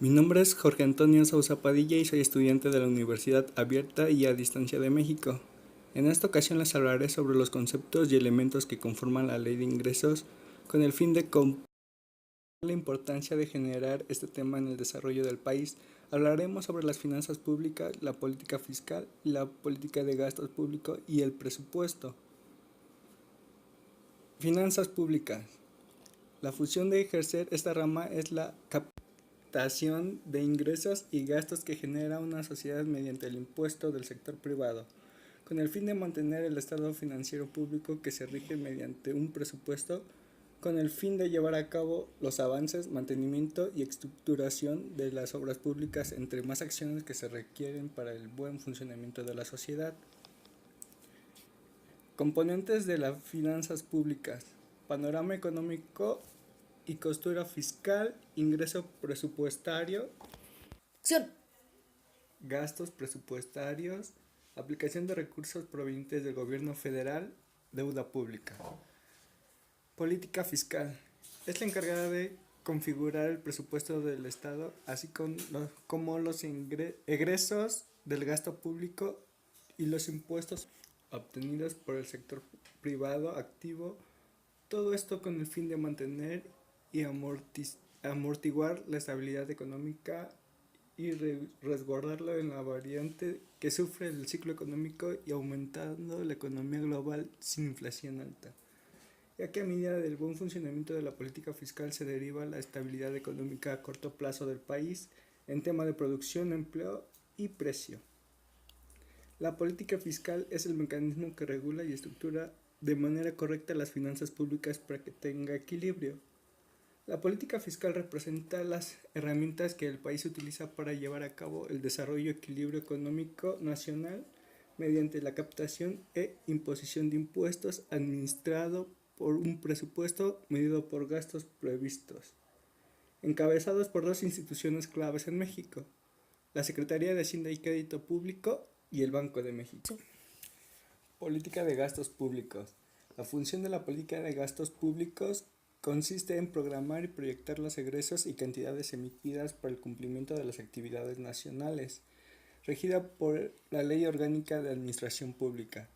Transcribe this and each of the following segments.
Mi nombre es Jorge Antonio Sousa Padilla y soy estudiante de la Universidad Abierta y a Distancia de México. En esta ocasión les hablaré sobre los conceptos y elementos que conforman la Ley de Ingresos con el fin de comprender la importancia de generar este tema en el desarrollo del país. Hablaremos sobre las finanzas públicas, la política fiscal, la política de gastos públicos y el presupuesto. Finanzas públicas. La función de ejercer esta rama es la captación de ingresos y gastos que genera una sociedad mediante el impuesto del sector privado, con el fin de mantener el estado financiero público que se rige mediante un presupuesto, con el fin de llevar a cabo los avances, mantenimiento y estructuración de las obras públicas, entre más acciones que se requieren para el buen funcionamiento de la sociedad. Componentes de las finanzas públicas: panorama económico y costura fiscal, ingreso presupuestario, Acción. gastos presupuestarios, aplicación de recursos provenientes del gobierno federal, deuda pública. Política fiscal. Es la encargada de configurar el presupuesto del Estado, así como los egresos del gasto público y los impuestos obtenidos por el sector privado activo, todo esto con el fin de mantener y amortiguar la estabilidad económica y resguardarlo en la variante que sufre el ciclo económico y aumentando la economía global sin inflación alta, ya que a medida del buen funcionamiento de la política fiscal se deriva la estabilidad económica a corto plazo del país en tema de producción, empleo y precio. La política fiscal es el mecanismo que regula y estructura de manera correcta las finanzas públicas para que tenga equilibrio. La política fiscal representa las herramientas que el país utiliza para llevar a cabo el desarrollo y equilibrio económico nacional mediante la captación e imposición de impuestos administrado por un presupuesto medido por gastos previstos, encabezados por dos instituciones claves en México: la Secretaría de Hacienda y Crédito Público y el Banco de México. Política de gastos públicos. La función de la política de gastos públicos consiste en programar y proyectar los egresos y cantidades emitidas para el cumplimiento de las actividades nacionales, regida por la Ley Orgánica de Administración Pública,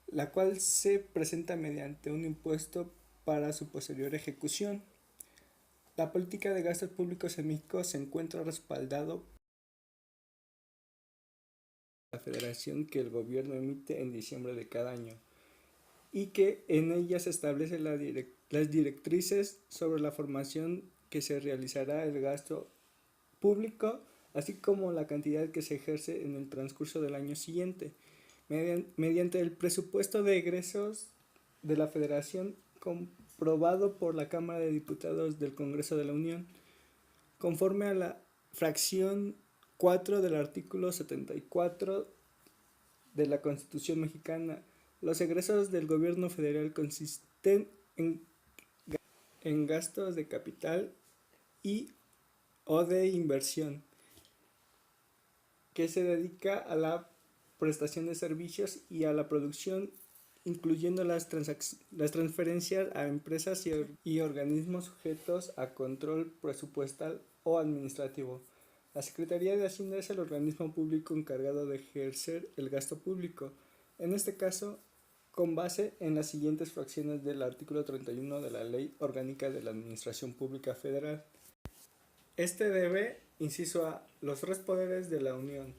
la cual se presenta mediante un impuesto para su posterior ejecución. La política de gastos públicos en México se encuentra respaldado por la Federación que el gobierno emite en diciembre de cada año, y que en ella se establecen las directrices sobre la formación que se realizará el gasto público, así como la cantidad que se ejerce en el transcurso del año siguiente, mediante el presupuesto de egresos de la Federación comprobado por la Cámara de Diputados del Congreso de la Unión, conforme a la fracción 4 del artículo 74 de la Constitución mexicana. Los egresos del gobierno federal consisten en gastos de capital y o de inversión, que se dedica a la prestación de servicios y a la producción, incluyendo las transferencias a empresas y organismos sujetos a control presupuestal o administrativo. La Secretaría de Hacienda es el organismo público encargado de ejercer el gasto público, en este caso, con base en las siguientes fracciones del artículo 31 de la Ley Orgánica de la Administración Pública Federal. Este debe, inciso A, los tres poderes de la Unión: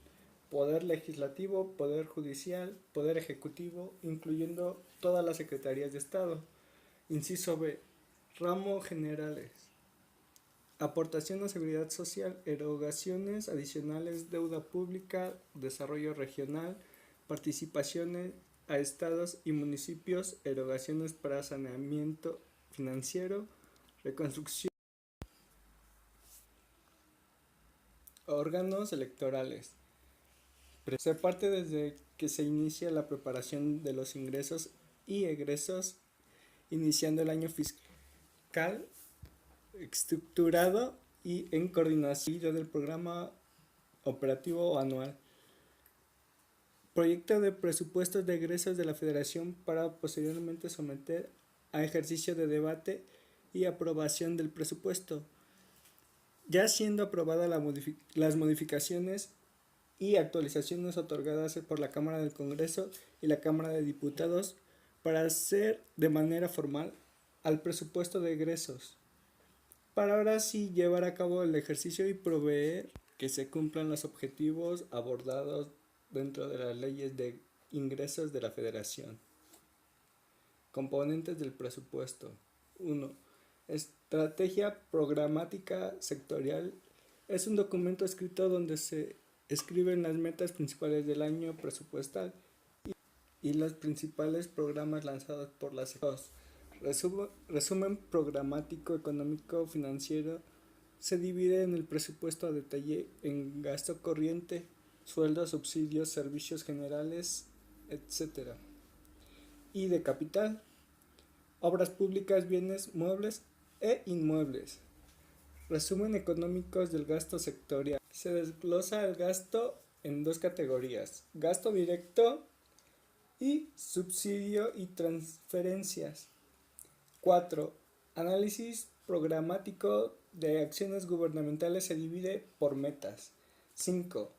poder legislativo, poder judicial, poder ejecutivo, incluyendo todas las secretarías de Estado. Inciso B, ramo generales: aportación a seguridad social, erogaciones adicionales, deuda pública, desarrollo regional, participaciones a estados y municipios, erogaciones para saneamiento financiero, reconstrucción. Órganos electorales. Se parte desde que se inicia la preparación de los ingresos y egresos, iniciando el año fiscal, estructurado y en coordinación del programa operativo anual. Proyecto de presupuestos de egresos de la Federación para posteriormente someter a ejercicio de debate y aprobación del presupuesto. ya siendo aprobada las modificaciones y actualizaciones otorgadas por la Cámara del Congreso y la Cámara de Diputados para hacer de manera formal al presupuesto de egresos, para ahora sí llevar a cabo el ejercicio y proveer que se cumplan los objetivos abordados dentro de las leyes de ingresos de la Federación. Componentes del presupuesto. 1. Estrategia programática sectorial. Es un documento escrito donde se escriben las metas principales del año presupuestal y los principales programas lanzados por las sectores. Resumen programático económico financiero se divide en el presupuesto a detalle en gasto corriente, sueldos, subsidios, servicios generales, etc. Y de capital, obras públicas, bienes muebles e inmuebles. Resumen económicos del gasto sectorial. Se desglosa el gasto en dos categorías: gasto directo y subsidio y transferencias. 4. Análisis programático de acciones gubernamentales se divide por metas. 5.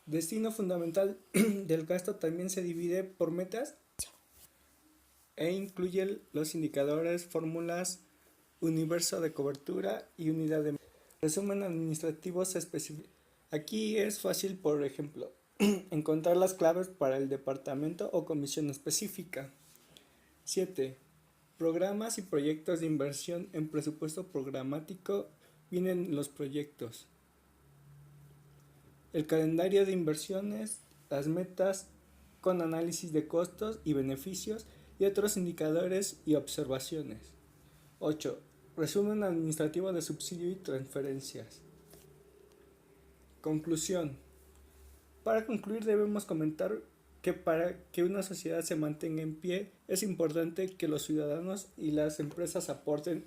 Destino fundamental del gasto también se divide por metas e incluye los indicadores, fórmulas, universo de cobertura y unidad de resumen administrativos específicos. Aquí es fácil, por ejemplo, encontrar las claves para el departamento o comisión específica. 7. Programas y proyectos de inversión. En presupuesto programático vienen los proyectos, el calendario de inversiones, las metas con análisis de costos y beneficios y otros indicadores y observaciones. 8. Resumen administrativo de subsidio y transferencias. Conclusión. Para concluir debemos comentar que para que una sociedad se mantenga en pie es importante que los ciudadanos y las empresas aporten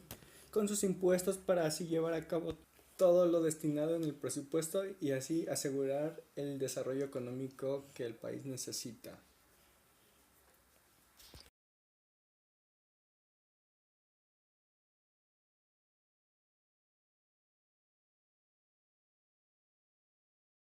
con sus impuestos para así llevar a cabo todo lo destinado en el presupuesto y así asegurar el desarrollo económico que el país necesita.